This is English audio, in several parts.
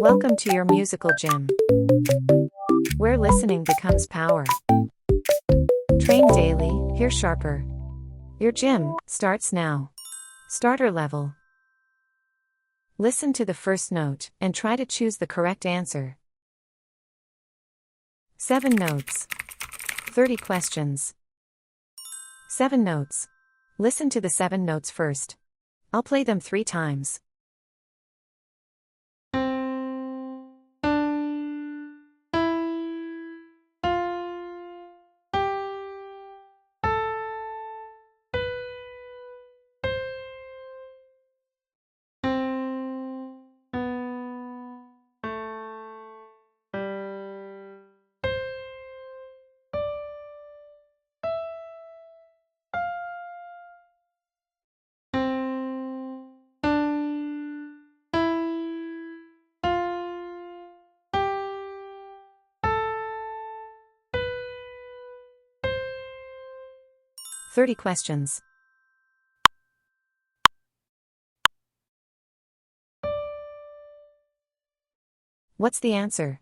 Welcome to your musical gym, where listening becomes power. Train daily, hear sharper. Your gym starts now. Starter level. Listen to the first note and try to choose the correct answer. 7 notes. 30 questions. 7 notes. Listen to the 7 notes first. I'll play them 3 times. "30 questions. What's the answer?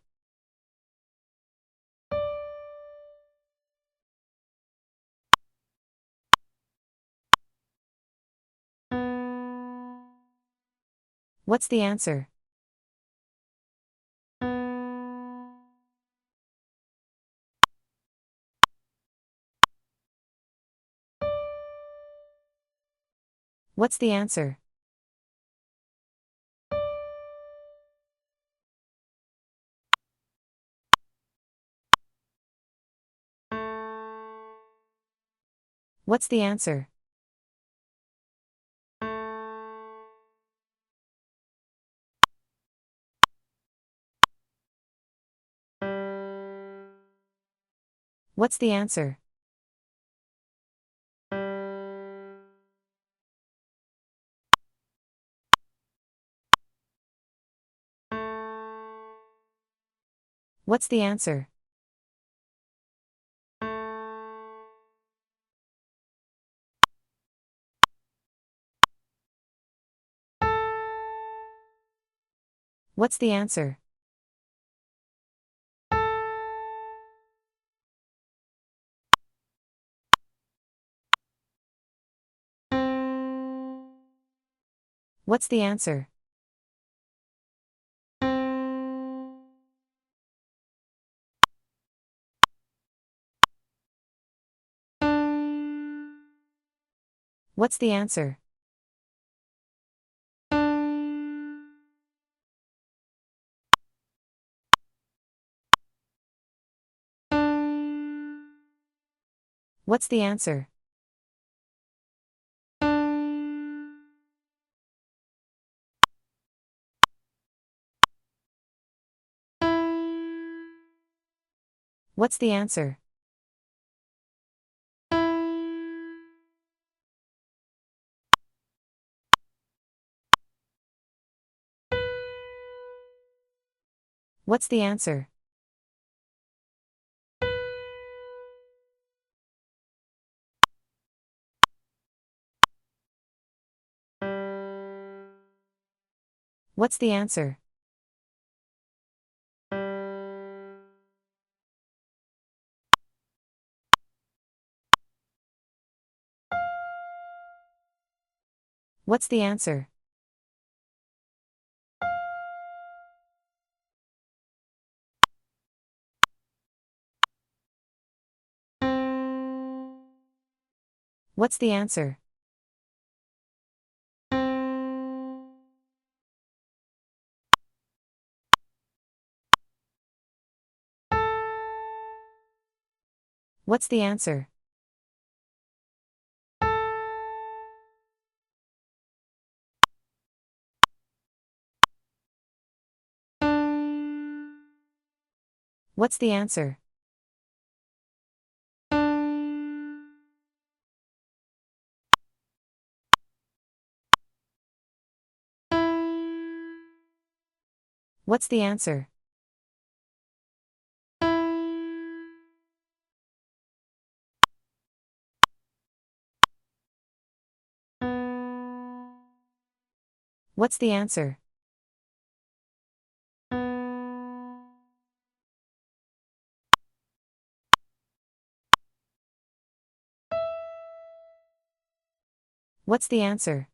What's the answer? What's the answer? What's the answer? What's the answer? What's the answer? What's the answer? What's the answer? What's the answer? What's the answer? What's the answer? What's the answer? What's the answer? What's the answer? What's the answer? What's the answer? What's the answer? What's the answer? What's the answer? What's the answer?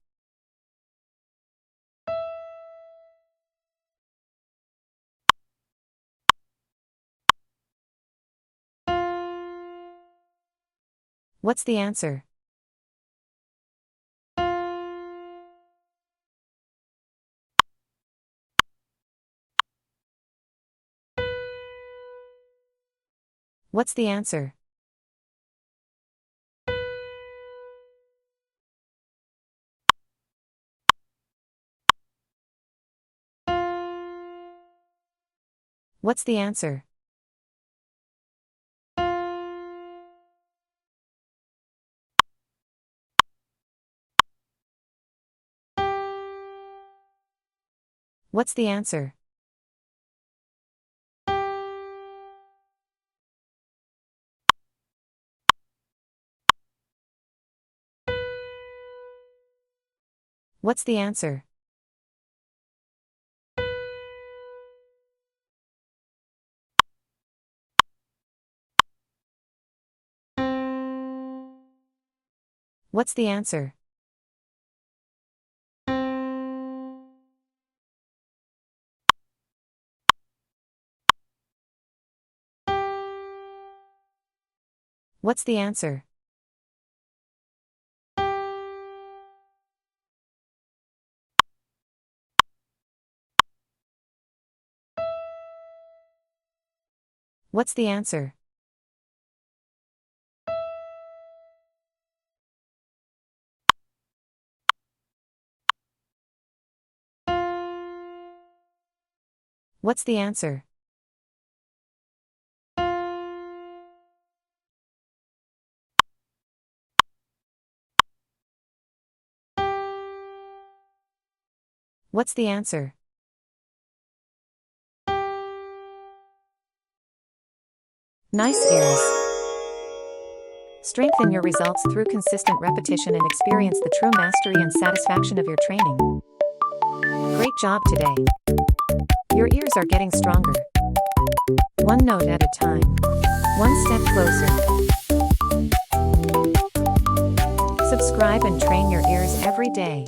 What's the answer? What's the answer? What's the answer? What's the answer? What's the answer? What's the answer? What's the answer? What's the answer? What's the answer? What's the answer? Nice ears. Strengthen your results through consistent repetition and experience the true mastery and satisfaction of your training. Great job today. Your ears are getting stronger. One note at a time. One step closer. Subscribe and train your ears every day.